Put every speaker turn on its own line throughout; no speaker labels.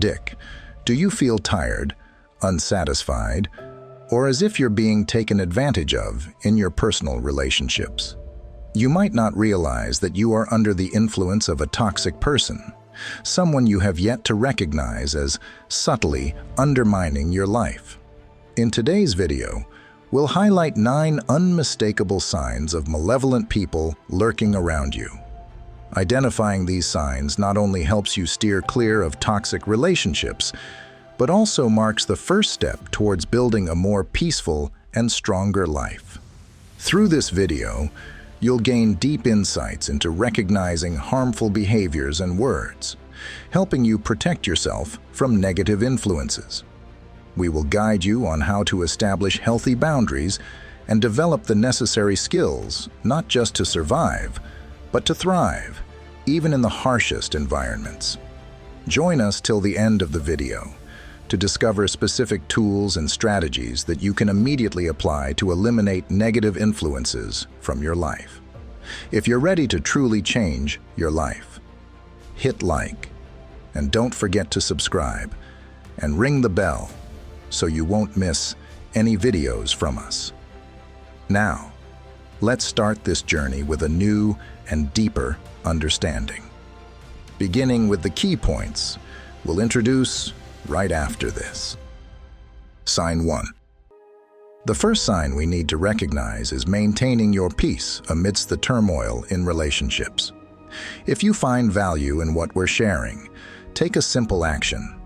Dick, do you feel tired, unsatisfied, or as if you're being taken advantage of in your personal relationships? You might not realize that you are under the influence of a toxic person, someone you have yet to recognize as subtly undermining your life. In today's video, we'll highlight 9 unmistakable signs of malevolent people lurking around you. Identifying these signs not only helps you steer clear of toxic relationships, but also marks the first step towards building a more peaceful and stronger life. Through this video, you'll gain deep insights into recognizing harmful behaviors and words, helping you protect yourself from negative influences. We will guide you on how to establish healthy boundaries and develop the necessary skills, not just to survive, but to thrive, even in the harshest environments. Join us till the end of the video to discover specific tools and strategies that you can immediately apply to eliminate negative influences from your life. If you're ready to truly change your life, hit like, and don't forget to subscribe, and ring the bell so you won't miss any videos from us. Now, let's start this journey with a new and deeper understanding. Beginning with the key points, we'll introduce right after this. Sign 1. The first sign we need to recognize is maintaining your peace amidst the turmoil in relationships. If you find value in what we're sharing, take a simple action.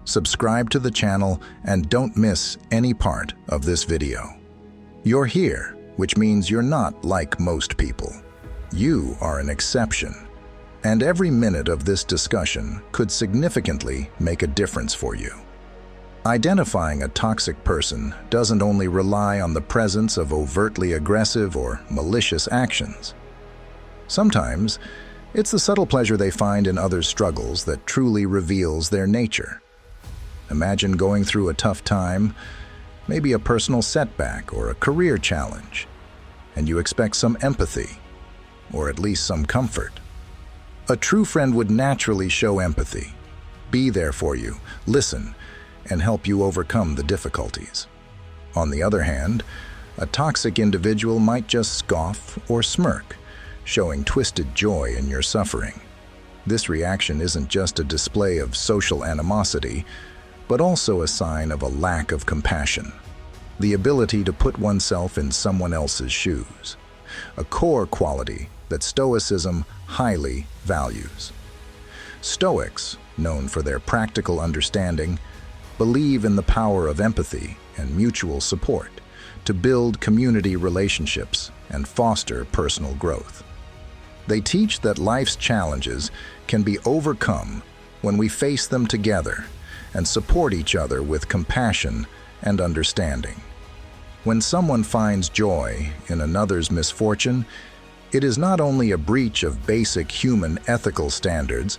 Subscribe to the channel and don't miss any part of this video. You're here, which means you're not like most people. You are an exception, and every minute of this discussion could significantly make a difference for you. Identifying a toxic person doesn't only rely on the presence of overtly aggressive or malicious actions. Sometimes, it's the subtle pleasure they find in others' struggles that truly reveals their nature. Imagine going through a tough time, maybe a personal setback or a career challenge, and you expect some empathy, or at least some comfort. A true friend would naturally show empathy, be there for you, listen, and help you overcome the difficulties. On the other hand, a toxic individual might just scoff or smirk, showing twisted joy in your suffering. This reaction isn't just a display of social animosity, but also a sign of a lack of compassion, the ability to put oneself in someone else's shoes, a core quality that Stoicism highly values. Stoics, known for their practical understanding, believe in the power of empathy and mutual support to build community relationships and foster personal growth. They teach that life's challenges can be overcome when we face them together and support each other with compassion and understanding. When someone finds joy in another's misfortune, it is not only a breach of basic human ethical standards,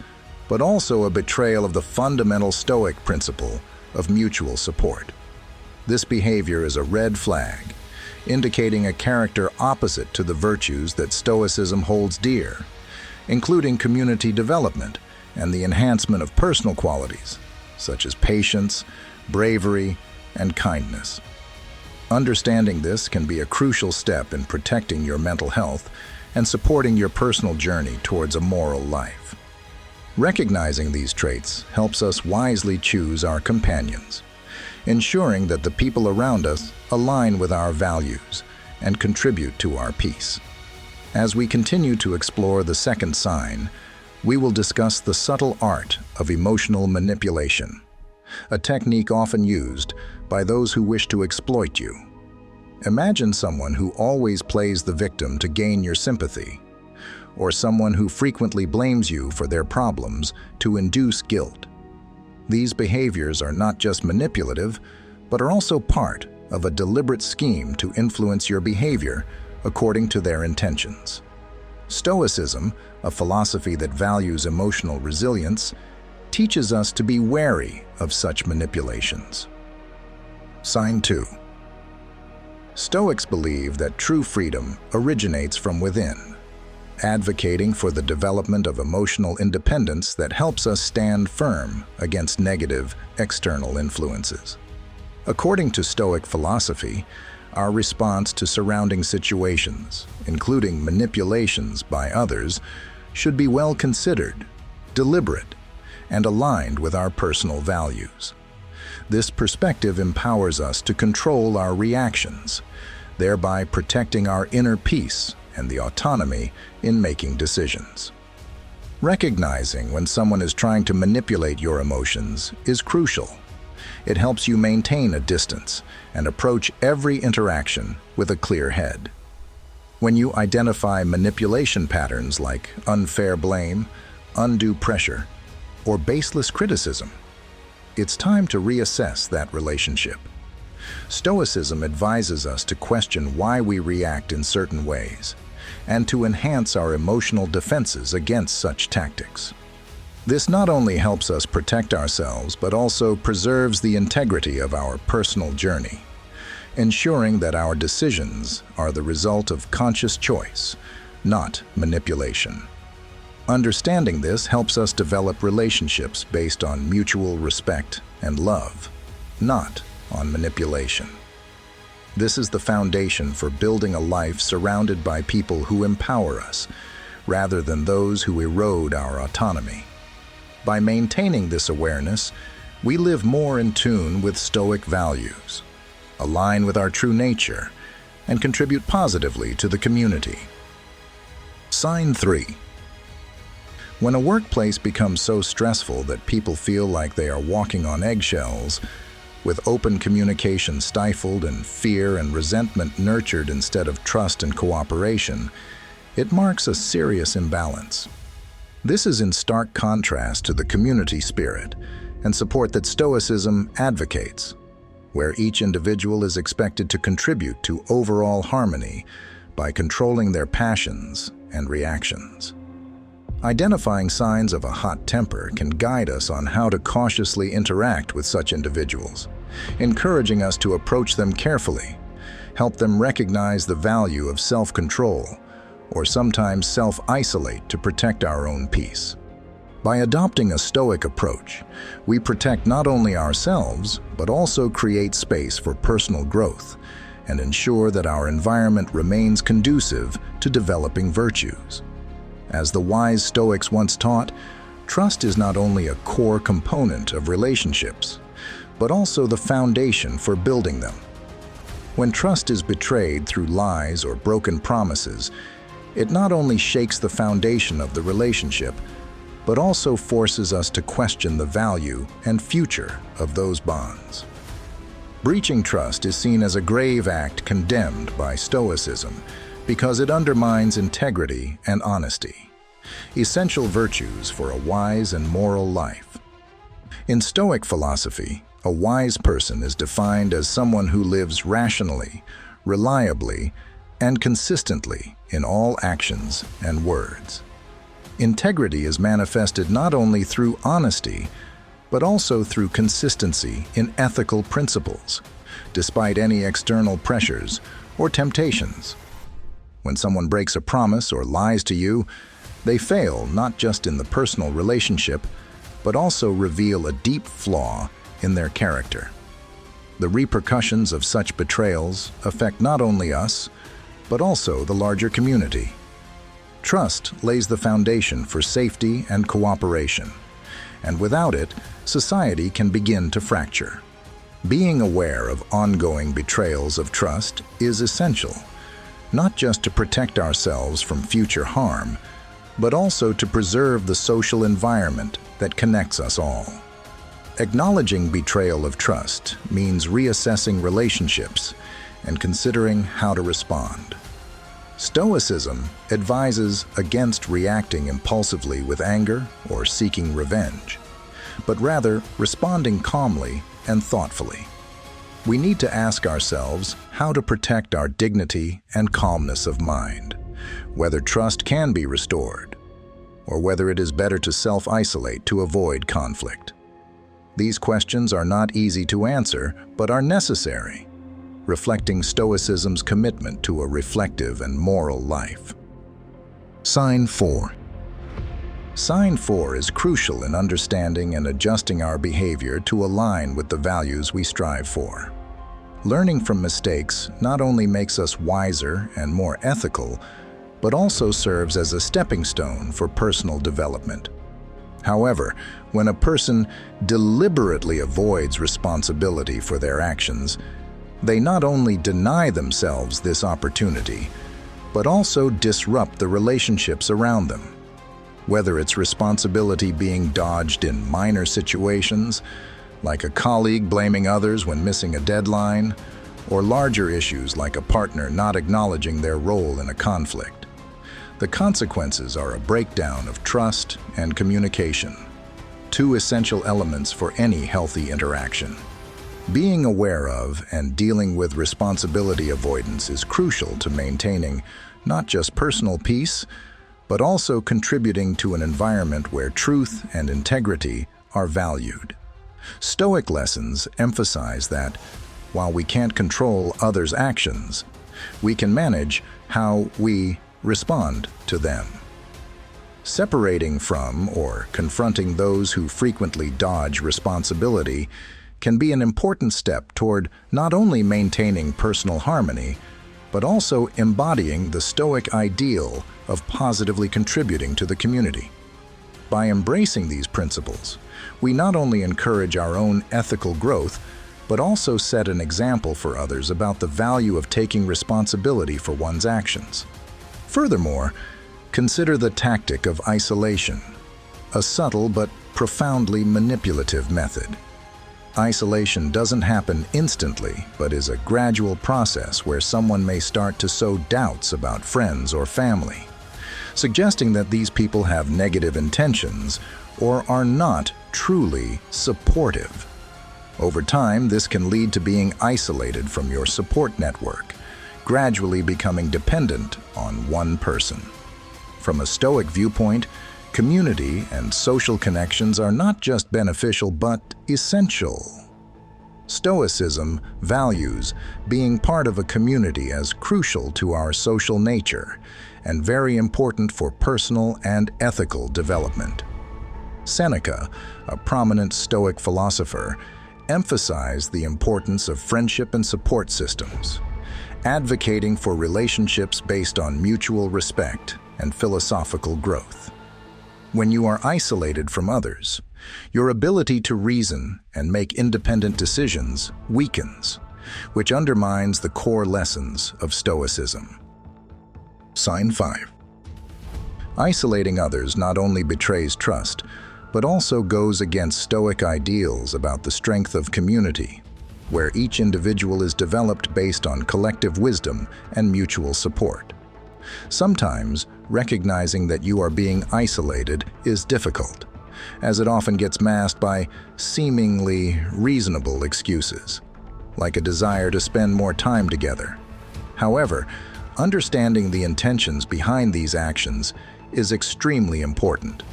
but also a betrayal of the fundamental Stoic principle of mutual support. This behavior is a red flag, indicating a character opposite to the virtues that Stoicism holds dear, including community development and the enhancement of personal qualities, such as patience, bravery, and kindness. Understanding this can be a crucial step in protecting your mental health and supporting your personal journey towards a moral life. Recognizing these traits helps us wisely choose our companions, ensuring that the people around us align with our values and contribute to our peace. As we continue to explore the second sign, we will discuss the subtle art of emotional manipulation, a technique often used by those who wish to exploit you. Imagine someone who always plays the victim to gain your sympathy, or someone who frequently blames you for their problems to induce guilt. These behaviors are not just manipulative, but are also part of a deliberate scheme to influence your behavior according to their intentions. Stoicism, a philosophy that values emotional resilience, teaches us to be wary of such manipulations. Sign 2. Stoics believe that true freedom originates from within. advocating for the development of emotional independence that helps us stand firm against negative external influences. According to Stoic philosophy, our response to surrounding situations, including manipulations by others, should be well considered, deliberate, and aligned with our personal values. This perspective empowers us to control our reactions, thereby protecting our inner peace and the autonomy in making decisions. Recognizing when someone is trying to manipulate your emotions is crucial. It helps you maintain a distance and approach every interaction with a clear head. When you identify manipulation patterns like unfair blame, undue pressure, or baseless criticism, it's time to reassess that relationship. Stoicism advises us to question why we react in certain ways and to enhance our emotional defenses against such tactics. This not only helps us protect ourselves, but also preserves the integrity of our personal journey, ensuring that our decisions are the result of conscious choice, not manipulation. Understanding this helps us develop relationships based on mutual respect and love, not on manipulation. This is the foundation for building a life surrounded by people who empower us, rather than those who erode our autonomy. By maintaining this awareness, we live more in tune with Stoic values, align with our true nature, and contribute positively to the community. Sign 3. When a workplace becomes so stressful that people feel like they are walking on eggshells, with open communication stifled and fear and resentment nurtured instead of trust and cooperation, it marks a serious imbalance. This is in stark contrast to the community spirit and support that Stoicism advocates, where each individual is expected to contribute to overall harmony by controlling their passions and reactions. Identifying signs of a hot temper can guide us on how to cautiously interact with such individuals, encouraging us to approach them carefully, help them recognize the value of self-control, or sometimes self-isolate to protect our own peace. By adopting a Stoic approach, we protect not only ourselves, but also create space for personal growth and ensure that our environment remains conducive to developing virtues. As the wise Stoics once taught, trust is not only a core component of relationships, but also the foundation for building them. When trust is betrayed through lies or broken promises, it not only shakes the foundation of the relationship, but also forces us to question the value and future of those bonds. Breaching trust is seen as a grave act condemned by Stoicism because it undermines integrity and honesty, essential virtues for a wise and moral life. In Stoic philosophy, a wise person is defined as someone who lives rationally, reliably, and consistently in all actions and words. Integrity is manifested not only through honesty, but also through consistency in ethical principles, despite any external pressures or temptations. When someone breaks a promise or lies to you, they fail not just in the personal relationship, but also reveal a deep flaw in their character. The repercussions of such betrayals affect not only us, but also the larger community. Trust lays the foundation for safety and cooperation, and without it, society can begin to fracture. Being aware of ongoing betrayals of trust is essential, not just to protect ourselves from future harm, but also to preserve the social environment that connects us all. Acknowledging betrayal of trust means reassessing relationships and considering how to respond. Stoicism advises against reacting impulsively with anger or seeking revenge, but rather responding calmly and thoughtfully. We need to ask ourselves how to protect our dignity and calmness of mind, whether trust can be restored, or whether it is better to self-isolate to avoid conflict. These questions are not easy to answer, but are necessary, reflecting Stoicism's commitment to a reflective and moral life. Sign 4. Sign 4 is crucial in understanding and adjusting our behavior to align with the values we strive for. Learning from mistakes not only makes us wiser and more ethical, but also serves as a stepping stone for personal development. However, when a person deliberately avoids responsibility for their actions, they not only deny themselves this opportunity, but also disrupt the relationships around them. Whether it's responsibility being dodged in minor situations, like a colleague blaming others when missing a deadline, or larger issues like a partner not acknowledging their role in a conflict. The consequences are a breakdown of trust and communication, two essential elements for any healthy interaction. Being aware of and dealing with responsibility avoidance is crucial to maintaining not just personal peace, but also contributing to an environment where truth and integrity are valued. Stoic lessons emphasize that while we can't control others' actions, we can manage how we respond to them. Separating from or confronting those who frequently dodge responsibility can be an important step toward not only maintaining personal harmony, but also embodying the Stoic ideal of positively contributing to the community. By embracing these principles, we not only encourage our own ethical growth, but also set an example for others about the value of taking responsibility for one's actions. Furthermore, consider the tactic of isolation, a subtle but profoundly manipulative method. Isolation doesn't happen instantly, but is a gradual process where someone may start to sow doubts about friends or family, suggesting that these people have negative intentions or are not truly supportive. Over time, this can lead to being isolated from your support network, gradually becoming dependent on one person. From a Stoic viewpoint, community and social connections are not just beneficial but essential. Stoicism values being part of a community as crucial to our social nature and very important for personal and ethical development. Seneca, a prominent Stoic philosopher, emphasized the importance of friendship and support systems, advocating for relationships based on mutual respect and philosophical growth. When you are isolated from others, your ability to reason and make independent decisions weakens, which undermines the core lessons of Stoicism. Sign 5. Isolating others not only betrays trust, but also goes against Stoic ideals about the strength of community, where each individual is developed based on collective wisdom and mutual support. Sometimes, recognizing that you are being isolated is difficult, as it often gets masked by seemingly reasonable excuses, like a desire to spend more time together. However, understanding the intentions behind these actions is extremely important.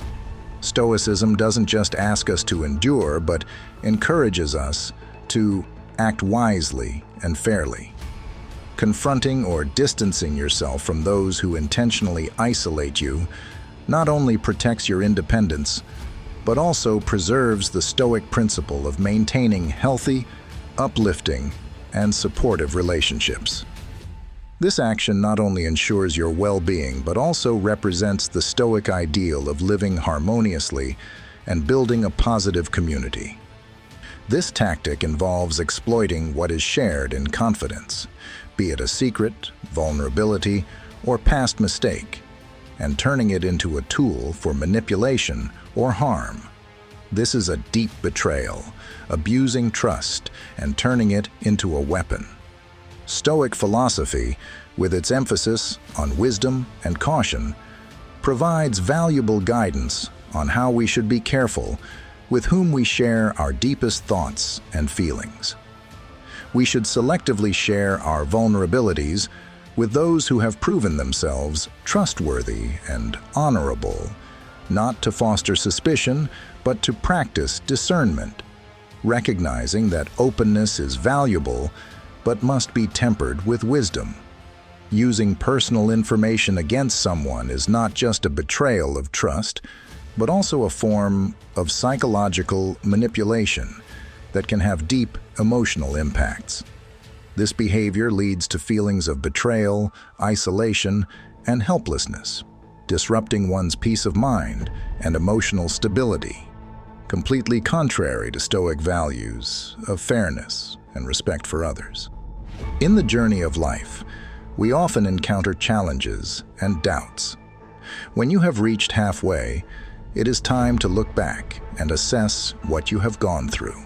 Stoicism doesn't just ask us to endure, but encourages us to act wisely and fairly. Confronting or distancing yourself from those who intentionally isolate you not only protects your independence, but also preserves the Stoic principle of maintaining healthy, uplifting, and supportive relationships. This action not only ensures your well-being, but also represents the Stoic ideal of living harmoniously and building a positive community. This tactic involves exploiting what is shared in confidence, be it a secret, vulnerability, or past mistake, and turning it into a tool for manipulation or harm. This is a deep betrayal, abusing trust and turning it into a weapon. Stoic philosophy, with its emphasis on wisdom and caution, provides valuable guidance on how we should be careful with whom we share our deepest thoughts and feelings. We should selectively share our vulnerabilities with those who have proven themselves trustworthy and honorable, not to foster suspicion, but to practice discernment, recognizing that openness is valuable but must be tempered with wisdom. Using personal information against someone is not just a betrayal of trust, but also a form of psychological manipulation that can have deep emotional impacts. This behavior leads to feelings of betrayal, isolation, and helplessness, disrupting one's peace of mind and emotional stability, completely contrary to Stoic values of fairness and respect for others. In the journey of life, we often encounter challenges and doubts. When you have reached halfway, it is time to look back and assess what you have gone through.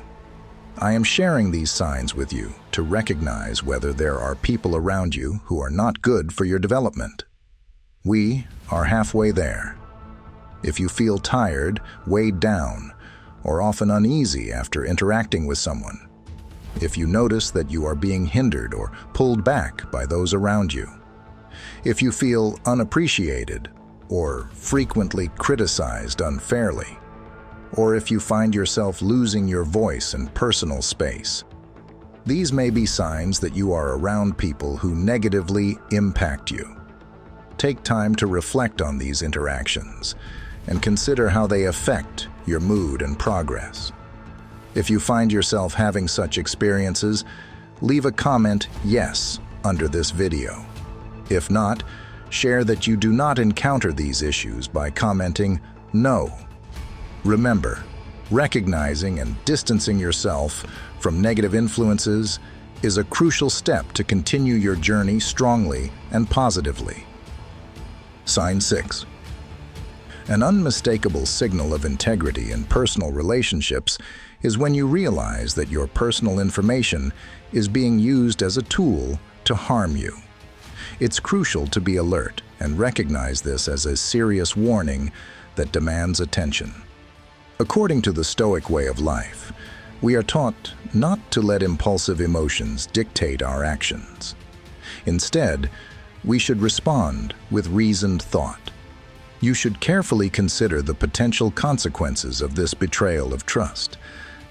I am sharing these signs with you to recognize whether there are people around you who are not good for your development. We are halfway there. If you feel tired, weighed down, or often uneasy after interacting with someone, if you notice that you are being hindered or pulled back by those around you, if you feel unappreciated or frequently criticized unfairly, or if you find yourself losing your voice and personal space, these may be signs that you are around people who negatively impact you. Take time to reflect on these interactions and consider how they affect your mood and progress. If you find yourself having such experiences, leave a comment "Yes" under this video. If not, share that you do not encounter these issues by commenting "No." Remember, recognizing and distancing yourself from negative influences is a crucial step to continue your journey strongly and positively. Sign 6. An unmistakable signal of integrity in personal relationships is when you realize that your personal information is being used as a tool to harm you. It's crucial to be alert and recognize this as a serious warning that demands attention. According to the Stoic way of life, we are taught not to let impulsive emotions dictate our actions. Instead, we should respond with reasoned thought. You should carefully consider the potential consequences of this betrayal of trust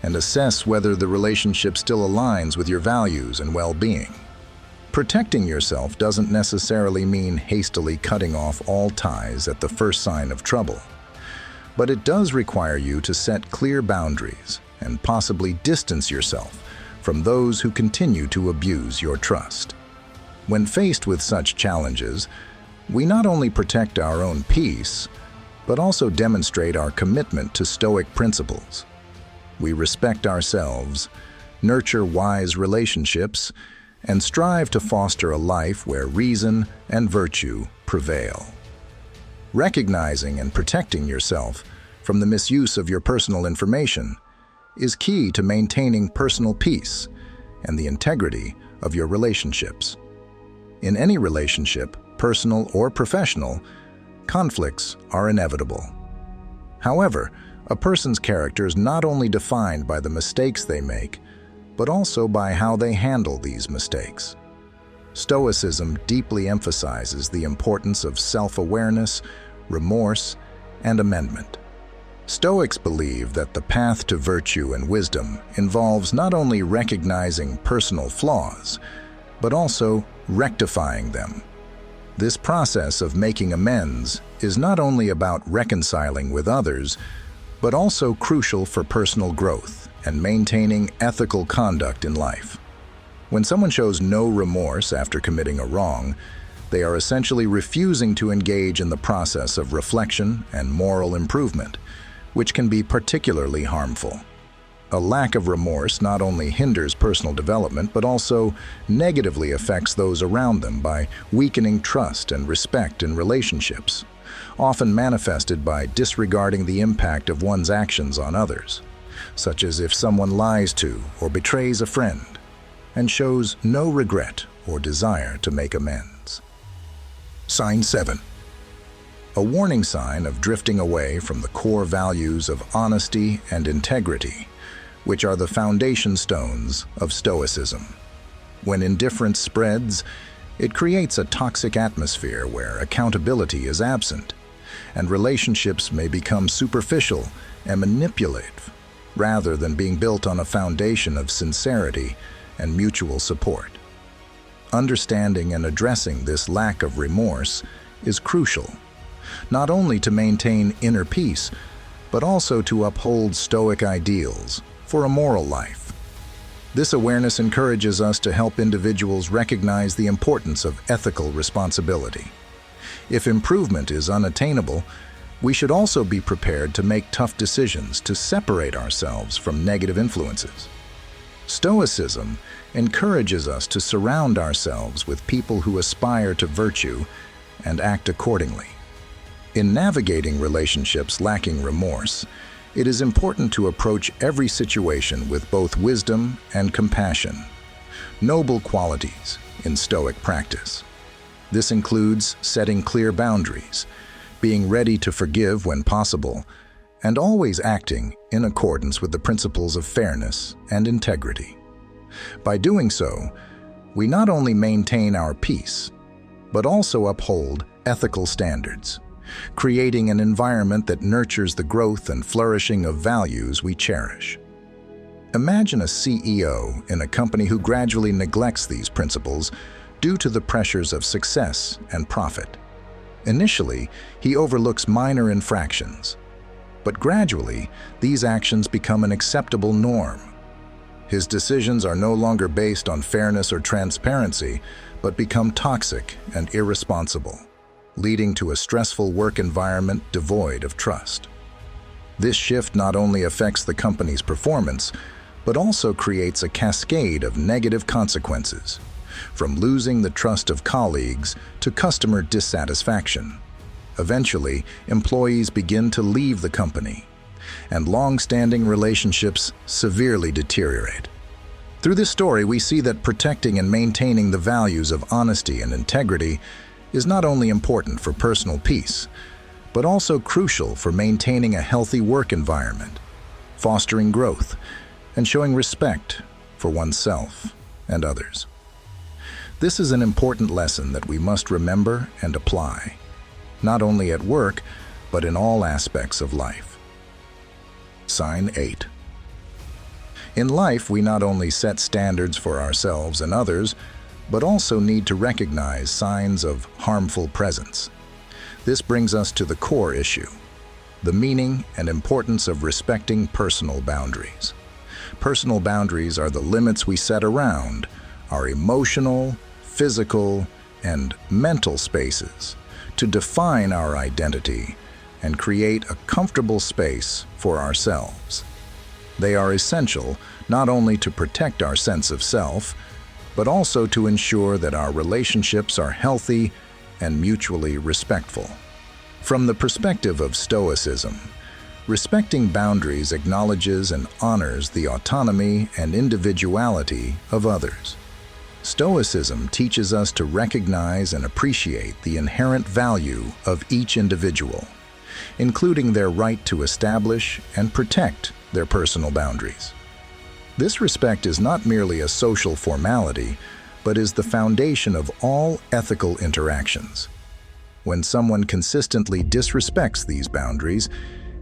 and assess whether the relationship still aligns with your values and well-being. Protecting yourself doesn't necessarily mean hastily cutting off all ties at the first sign of trouble, but it does require you to set clear boundaries and possibly distance yourself from those who continue to abuse your trust. When faced with such challenges, we not only protect our own peace, but also demonstrate our commitment to Stoic principles. We respect ourselves, nurture wise relationships, and strive to foster a life where reason and virtue prevail. Recognizing and protecting yourself from the misuse of your personal information is key to maintaining personal peace and the integrity of your relationships. In any relationship, personal or professional, conflicts are inevitable. However, a person's character is not only defined by the mistakes they make, but also by how they handle these mistakes. Stoicism deeply emphasizes the importance of self-awareness, remorse, and amendment. Stoics believe that the path to virtue and wisdom involves not only recognizing personal flaws, but also rectifying them. This process of making amends is not only about reconciling with others, but also crucial for personal growth and maintaining ethical conduct in life. When someone shows no remorse after committing a wrong, they are essentially refusing to engage in the process of reflection and moral improvement, which can be particularly harmful. A lack of remorse not only hinders personal development, but also negatively affects those around them by weakening trust and respect in relationships, often manifested by disregarding the impact of one's actions on others, such as if someone lies to or betrays a friend and shows no regret or desire to make amends. Sign 7. A warning sign of drifting away from the core values of honesty and integrity, which are the foundation stones of Stoicism. When indifference spreads, it creates a toxic atmosphere where accountability is absent, and relationships may become superficial and manipulative, rather than being built on a foundation of sincerity and mutual support. understanding and addressing this lack of remorse is crucial, not only to maintain inner peace, but also to uphold Stoic ideals for a moral life. This awareness encourages us to help individuals recognize the importance of ethical responsibility. If improvement is unattainable, we should also be prepared to make tough decisions to separate ourselves from negative influences. Stoicism encourages us to surround ourselves with people who aspire to virtue and act accordingly. In navigating relationships lacking remorse, it is important to approach every situation with both wisdom and compassion, noble qualities in Stoic practice. This includes setting clear boundaries, being ready to forgive when possible, and always acting in accordance with the principles of fairness and integrity. By doing so, we not only maintain our peace, but also uphold ethical standards, creating an environment that nurtures the growth and flourishing of values we cherish. Imagine a CEO in a company who gradually neglects these principles due to the pressures of success and profit. Initially, he overlooks minor infractions, but gradually, these actions become an acceptable norm. His decisions are no longer based on fairness or transparency, but become toxic and irresponsible, leading to a stressful work environment devoid of trust. This shift not only affects the company's performance, but also creates a cascade of negative consequences, from losing the trust of colleagues to customer dissatisfaction. Eventually, employees begin to leave the company, and long-standing relationships severely deteriorate. Through this story, we see that protecting and maintaining the values of honesty and integrity is not only important for personal peace, but also crucial for maintaining a healthy work environment, fostering growth, and showing respect for oneself and others. This is an important lesson that we must remember and apply, not only at work, but in all aspects of life. Sign 8. In life, we not only set standards for ourselves and others, but also need to recognize signs of harmful presence. This brings us to the core issue, the meaning and importance of respecting personal boundaries. Personal boundaries are the limits we set around our emotional, physical, and mental spaces to define our identity and create a comfortable space for ourselves. They are essential not only to protect our sense of self, but also to ensure that our relationships are healthy and mutually respectful. From the perspective of Stoicism, respecting boundaries acknowledges and honors the autonomy and individuality of others. Stoicism teaches us to recognize and appreciate the inherent value of each individual, including their right to establish and protect their personal boundaries. This respect is not merely a social formality, but is the foundation of all ethical interactions. When someone consistently disrespects these boundaries,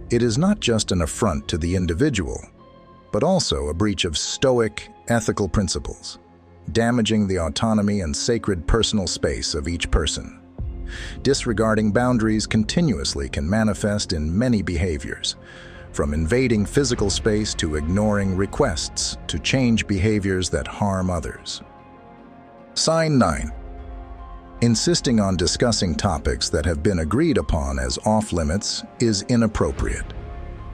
it is not just an affront to the individual, but also a breach of Stoic ethical principles, damaging the autonomy and sacred personal space of each person. Disregarding boundaries continuously can manifest in many behaviors, from invading physical space to ignoring requests to change behaviors that harm others. Sign 9. Insisting on discussing topics that have been agreed upon as off-limits is inappropriate.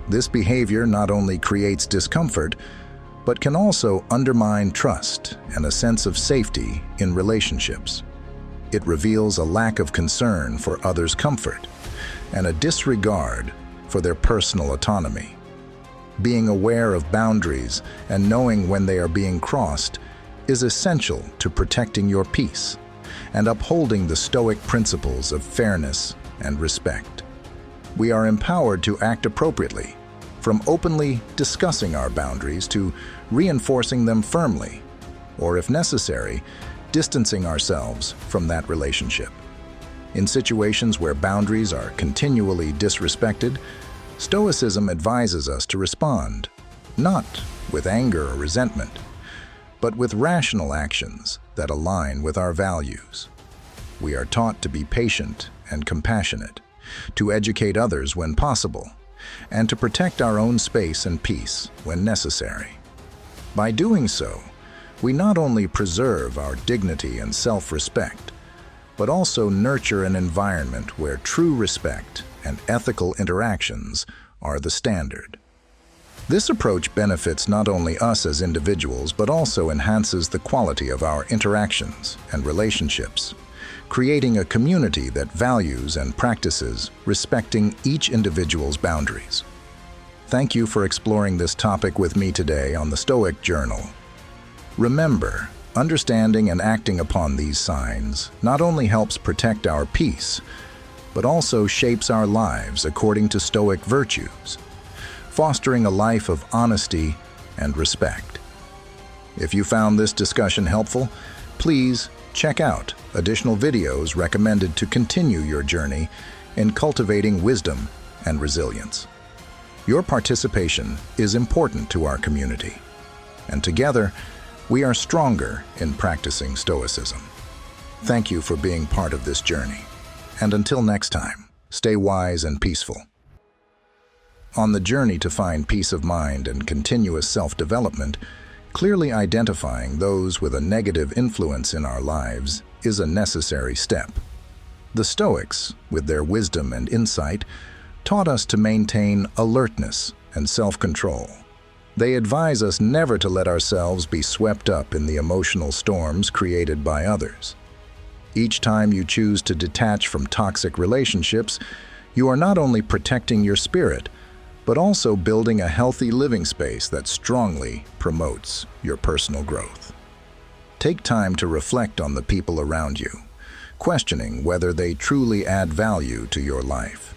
This behavior not only creates discomfort, but can also undermine trust and a sense of safety in relationships. It reveals a lack of concern for others' comfort and a disregard for their personal autonomy. Being aware of boundaries and knowing when they are being crossed is essential to protecting your peace and upholding the Stoic principles of fairness and respect. We are empowered to act appropriately, from openly discussing our boundaries to reinforcing them firmly, or if necessary, distancing ourselves from that relationship. In situations where boundaries are continually disrespected, Stoicism advises us to respond, not with anger or resentment, but with rational actions that align with our values. We are taught to be patient and compassionate, to educate others when possible, and to protect our own space and peace when necessary. By doing so, we not only preserve our dignity and self-respect, but also nurture an environment where true respect and ethical interactions are the standard. This approach benefits not only us as individuals, but also enhances the quality of our interactions and relationships, creating a community that values and practices respecting each individual's boundaries. Thank you for exploring this topic with me today on the Stoic Journal. Remember, understanding and acting upon these signs not only helps protect our peace, but also shapes our lives according to Stoic virtues, fostering a life of honesty and respect. If you found this discussion helpful, please check out additional videos recommended to continue your journey in cultivating wisdom and resilience. Your participation is important to our community, and together, we are stronger in practicing Stoicism. Thank you for being part of this journey. And until next time, stay wise and peaceful. On the journey to find peace of mind and continuous self-development, clearly identifying those with a negative influence in our lives is a necessary step. The Stoics, with their wisdom and insight, taught us to maintain alertness and self-control. They advise us never to let ourselves be swept up in the emotional storms created by others. Each time you choose to detach from toxic relationships, you are not only protecting your spirit, but also building a healthy living space that strongly promotes your personal growth. Take time to reflect on the people around you, questioning whether they truly add value to your life.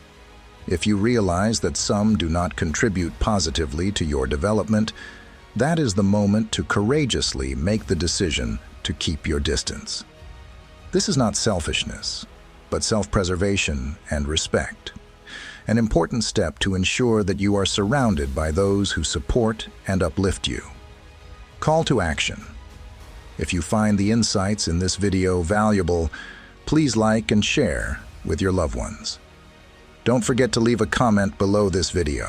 If you realize that some do not contribute positively to your development, that is the moment to courageously make the decision to keep your distance. This is not selfishness, but self-preservation and respect, an important step to ensure that you are surrounded by those who support and uplift you. Call to action. If you find the insights in this video valuable, please like and share with your loved ones. Don't forget to leave a comment below this video.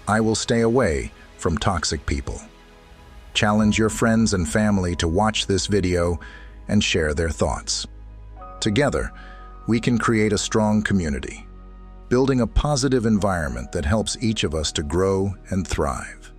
I will stay away from toxic people. Challenge your friends and family to watch this video and share their thoughts. Together, we can create a strong community, building a positive environment that helps each of us to grow and thrive.